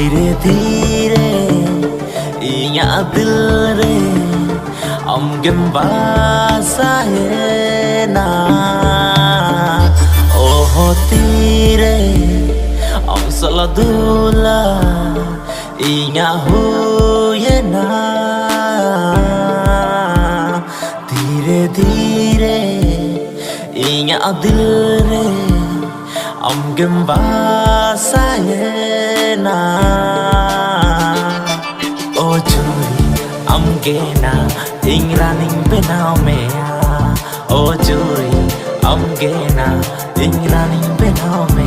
धीरे धीरे inya दिल रे amgem basahena oh tire am saladula inya huyena धीरे धीरे inya दिल रे amgem basahena oh curi amgena ingraning benaw mea oh curi amgena ingraning benaw mea